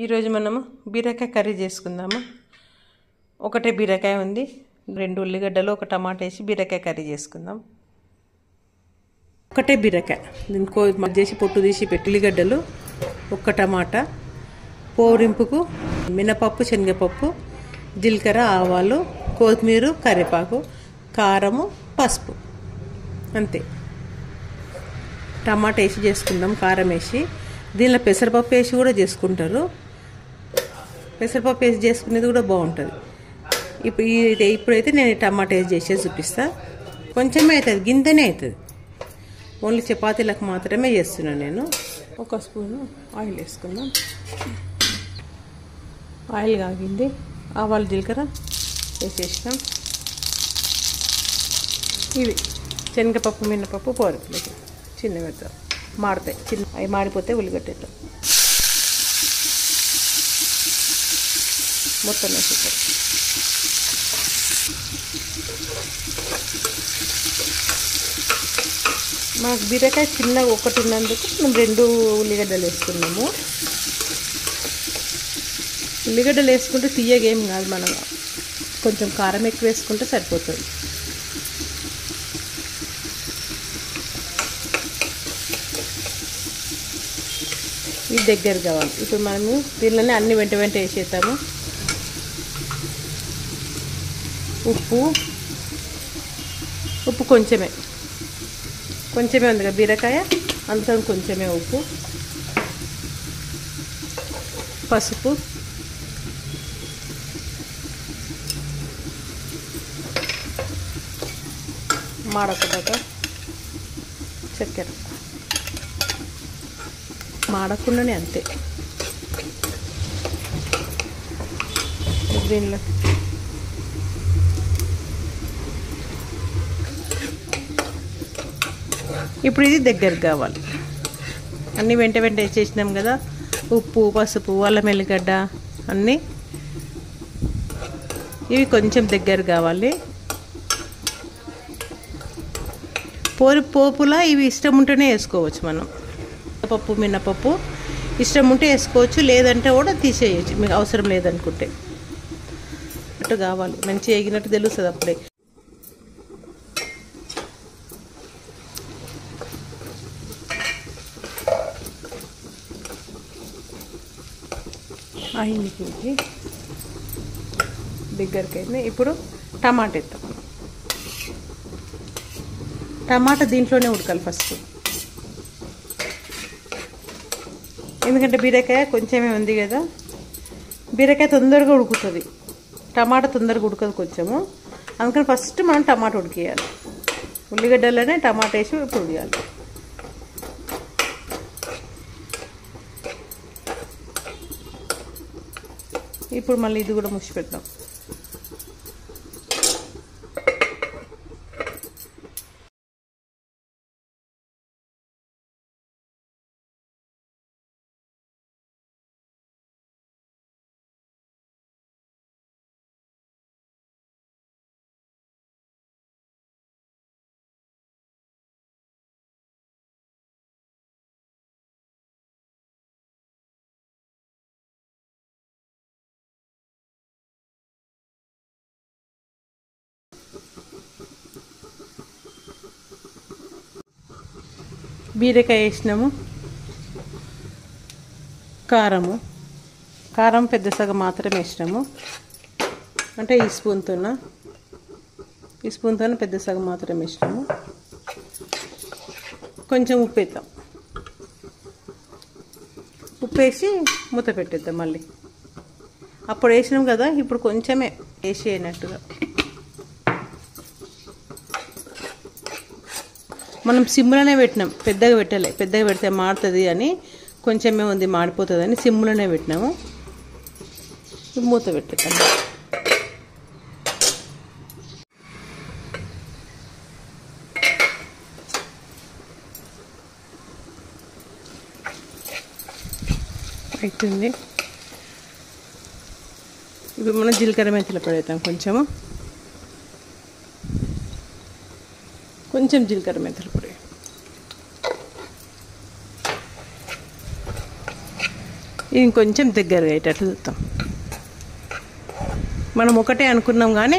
ఈరోజు మనము బీరకాయ కర్రీ చేసుకుందాము. ఒకటే బీరకాయ ఉంది, 2 ఉల్లిగడ్డలు, ఒక టమాటా వేసి బీరకాయ కర్రీ చేసుకుందాం. ఒకటే బీరకాయ దీనికి చేసి పొట్టు తీసి పెట్టి ఉల్లిగడ్డలు, ఒక టమాటా, పోరింపుకు మినపప్పు, శనగపప్పు, జీలకర్ర, ఆవాలు, కొత్తిమీర, కరివేపాకు, కారము, పసుపు, అంతే. టమాటా వేసి చేసుకుందాం, కారం వేసి. దీనిలో పెసరపప్పు వేసి కూడా చేసుకుంటారు. పెసరపప్పు వేసి చేసుకునేది కూడా బాగుంటుంది. ఇప్పుడైతే నేను టమాటా వేసి చేసేది చూపిస్తా. కొంచెమే అవుతుంది, గింతనే అవుతుంది. ఓన్లీ చపాతీలకు మాత్రమే చేస్తున్నాను నేను. 1 స్పూను ఆయిల్ వేసుకుందాం. ఆయిల్ కాగింది, ఆవాలు, జీలకర్ర వేసేసినాం. ఇవి శనగపప్పు, మినపప్పు, పోరపులకి చిన్న పెడతాం, మాడతాయి. అవి మాడిపోతే ఉల్లిగడ్డ మొత్తం వేసేస్తారు. మాకు బీరకాయ చిన్నగా ఒకటి ఉన్నందుకు మేము 2 ఉల్లిగడ్డలు వేసుకున్నాము. ఉల్లిగడ్డలు వేసుకుంటే తీయగా ఏం కాదు, మనం కొంచెం కారం ఎక్కువ వేసుకుంటే సరిపోతుంది. ఇది దగ్గర కావాలి. ఇప్పుడు మనము దీనిలోనే అన్ని వెంట వేసేస్తాము. ఉప్పు కొంచెమే ఉంది కదా బీరకాయ, అందుకని కొంచెమే ఉప్పు, పసుపు, మాడకుండా చక్కెర, మాడకుండానే అంతే. దీనిలో ఇప్పుడు ఇది దగ్గర కావాలి. అన్నీ వెంట వేసేసినాం కదా, ఉప్పు, పసుపు, అల్లం వెల్లిగడ్డ అన్నీ. ఇవి కొంచెం దగ్గర కావాలి. పోపులా ఇవి ఇష్టం ఉంటేనే వేసుకోవచ్చు. మనం పప్పు, మినపప్పు ఇష్టం ఉంటే వేసుకోవచ్చు, లేదంటే కూడా తీసేయచ్చు మీకు అవసరం లేదనుకుంటే. అటు కావాలి, మంచిగా ఎగినట్టు తెలుస్తుంది అప్పుడే. అయింది, దగ్గరికి అయింది. ఇప్పుడు టమాటా వేద్దాం. టమాటా దీంట్లోనే ఉడకాలి ఫస్ట్, ఎందుకంటే బీరకాయ కొంచెమే ఉంది కదా. బీరకాయ తొందరగా ఉడుకుతుంది, టమాటా తొందరగా ఉడకదు కొంచెము. అందుకని ఫస్ట్ మనం టమాటా ఉడికేయాలి. ఉల్లిగడ్డలోనే టమాటా వేసి ఇప్పుడు ఉడియాలి. ఇప్పుడు మళ్ళీ ఇది కూడా ముసి పెడతాం. బీరకాయ వేసినాము, కారం పెద్ద సగం మాత్రమే వేసినాము. అంటే ఈ స్పూన్తో పెద్ద సగం మాత్రమే వేసినాము. కొంచెం ఉప్పు వేద్దాం. ఉప్పు వేసి మూత పెట్టేద్దాం. మళ్ళీ అప్పుడు వేసినాం కదా, ఇప్పుడు కొంచెమే వేసి అయినట్టుగా. మనం సిమ్లోనే పెట్టినాం, పెద్దగా పెట్టలే. పెద్దగా పెడితే మాడుతుంది అని, కొంచెమే ఉంది మాడిపోతుందని సిమ్లోనే పెట్టినాము. మూత పెట్టేద్దాం. అవుతుంది. ఇప్పుడు మనం జీలకర్ర మెంతులు పెడతాం. కొంచెం జీలకర్ర మెంతుల పొడి, ఇంకొంచెం దగ్గరగా అయ్యేటట్లు చూద్దాం. మనం ఒకటే అనుకున్నాం కానీ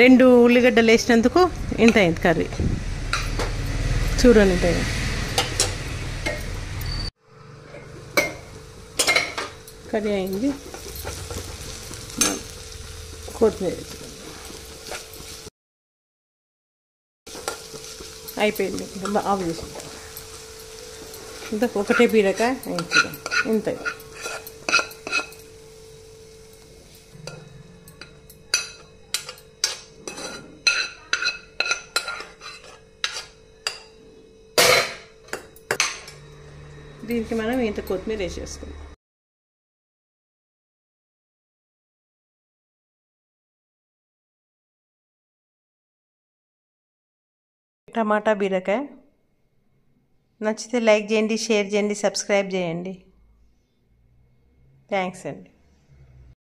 2 ఉల్లిగడ్డలు వేసినందుకు ఇంత అయింది కర్రీ. చూడండి ఇంత కర్రీ అయింది. కొత్తిమీర అయిపోయింది. ఆఫ్ చేసుకుంటాం. ఇంత ఒకటే బీరకాయ ఇంత. దీనికి మనం ఇంత కొత్తిమీర వేసేసుకుందాం. టమాటా బీరకాయ నచ్చితే లైక్ చేయండి, షేర్ చేయండి, సబ్స్క్రైబ్ చేయండి. థ్యాంక్స్ అండి.